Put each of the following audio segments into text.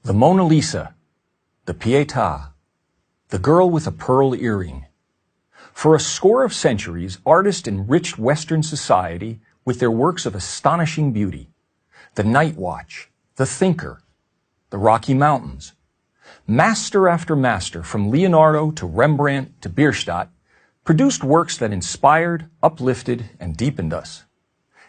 The Mona Lisa, the Pietà, the girl with a pearl earring. For a score of centuries, artists enriched Western society with their works of astonishing beauty. The Night Watch, the Thinker, the Rocky Mountains. Master after master, from Leonardo to Rembrandt to Bierstadt, produced works that inspired, uplifted, and deepened us.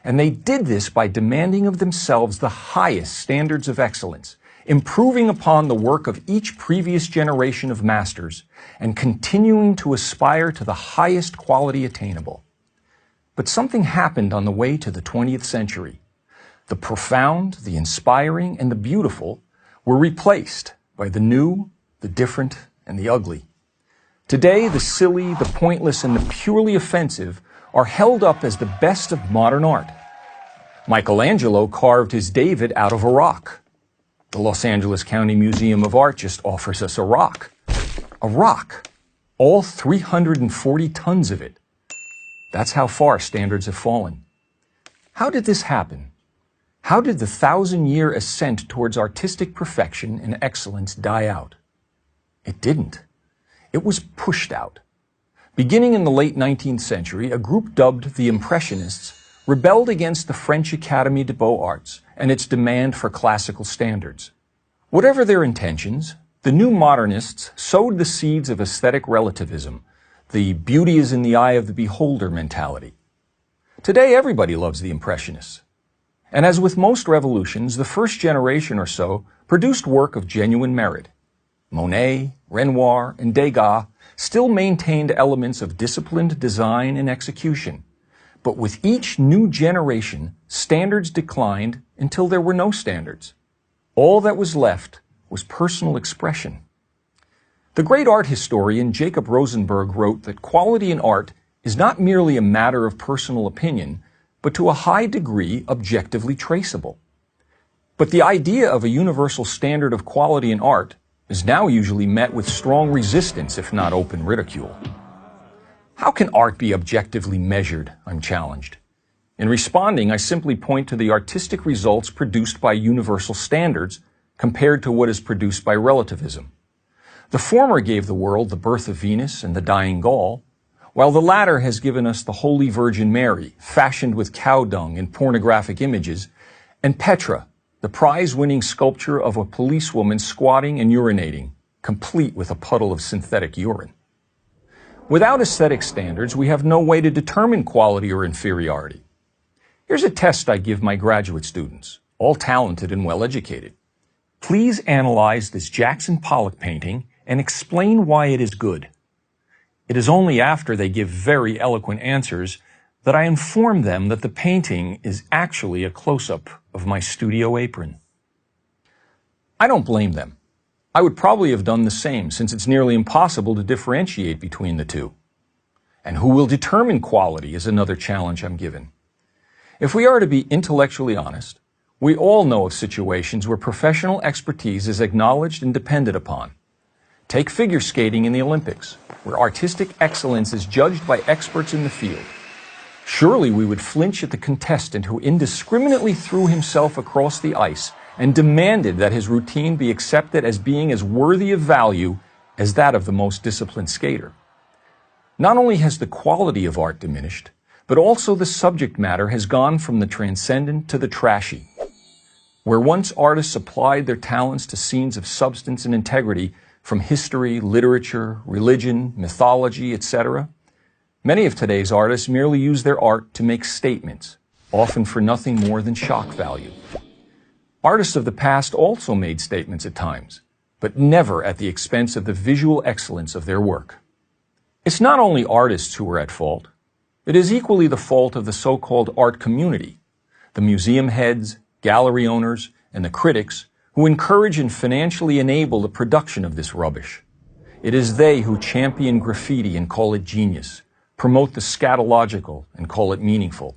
And they did this by demanding of themselves the highest standards of excellence, improving upon the work of each previous generation of masters, and continuing to aspire to the highest quality attainable. But something happened on the way to the 20th century. The profound, the inspiring, and the beautiful were replaced by the new, the different, and the ugly. Today, the silly, the pointless, and the purely offensive are held up as the best of modern art. Michelangelo carved his David out of a rock. The Los Angeles County Museum of Art just offers us a rock. A rock. All 340 tons of it. That's how far standards have fallen. How did this happen? How did the 1,000-year ascent towards artistic perfection and excellence die out? It didn't. It was pushed out. Beginning in the late 19th century, a group dubbed the Impressionists rebelled against the French Académie des Beaux-Arts and its demand for classical standards. Whatever their intentions, the new modernists sowed the seeds of aesthetic relativism, the beauty is in the eye of the beholder mentality. Today, everybody loves the Impressionists. And as with most revolutions, the first generation or so produced work of genuine merit. Monet, Renoir, and Degas still maintained elements of disciplined design and execution. But with each new generation, standards declined until there were no standards. All that was left was personal expression. The great art historian Jacob Rosenberg wrote that quality in art is not merely a matter of personal opinion, but to a high degree objectively traceable. But the idea of a universal standard of quality in art is now usually met with strong resistance, if not open ridicule. How can art be objectively measured? I'm challenged. In responding, I simply point to the artistic results produced by universal standards compared to what is produced by relativism. The former gave the world the birth of Venus and the dying Gaul, while the latter has given us the Holy Virgin Mary, fashioned with cow dung and pornographic images, and Petra, the prize-winning sculpture of a policewoman squatting and urinating, complete with a puddle of synthetic urine. Without aesthetic standards, we have no way to determine quality or inferiority. Here's a test I give my graduate students, all talented and well-educated. Please analyze this Jackson Pollock painting and explain why it is good. It is only after they give very eloquent answers that I inform them that the painting is actually a close-up of my studio apron. I don't blame them. I would probably have done the same, since it's nearly impossible to differentiate between the two. And who will determine quality is another challenge I'm given. If we are to be intellectually honest, we all know of situations where professional expertise is acknowledged and depended upon. Take figure skating in the Olympics, where artistic excellence is judged by experts in the field. Surely we would flinch at the contestant who indiscriminately threw himself across the ice and demanded that his routine be accepted as being as worthy of value as that of the most disciplined skater. Not only has the quality of art diminished, but also the subject matter has gone from the transcendent to the trashy. Where once artists applied their talents to scenes of substance and integrity from history, literature, religion, mythology, etc., many of today's artists merely use their art to make statements, often for nothing more than shock value. Artists of the past also made statements at times, but never at the expense of the visual excellence of their work. It's not only artists who are at fault. It is equally the fault of the so-called art community, the museum heads, gallery owners, and the critics who encourage and financially enable the production of this rubbish. It is they who champion graffiti and call it genius, promote the scatological and call it meaningful.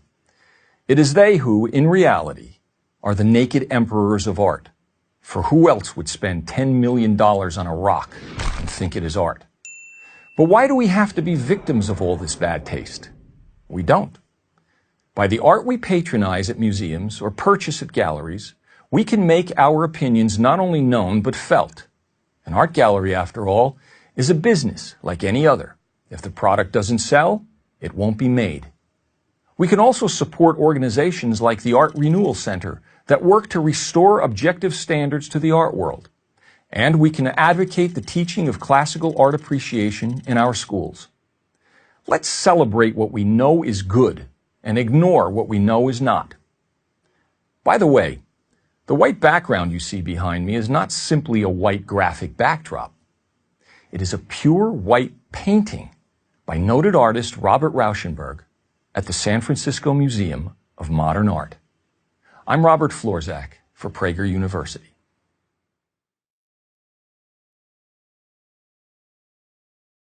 It is they who, in reality, are the naked emperors of art, for who else would spend $10 million on a rock and think it is art? But why do we have to be victims of all this bad taste? We don't. By the art we patronize at museums or purchase at galleries, We can make our opinions not only known but felt. An art gallery, after all, is a business like any other. If the product doesn't sell, it won't be made. We can also support organizations like the Art Renewal Center that work to restore objective standards to the art world. And we can advocate the teaching of classical art appreciation in our schools. Let's celebrate what we know is good and ignore what we know is not. By the way, the white background you see behind me is not simply a white graphic backdrop. It is a pure white painting by noted artist Robert Rauschenberg at the San Francisco Museum of Modern Art. I'm Robert Florzak for Prager University.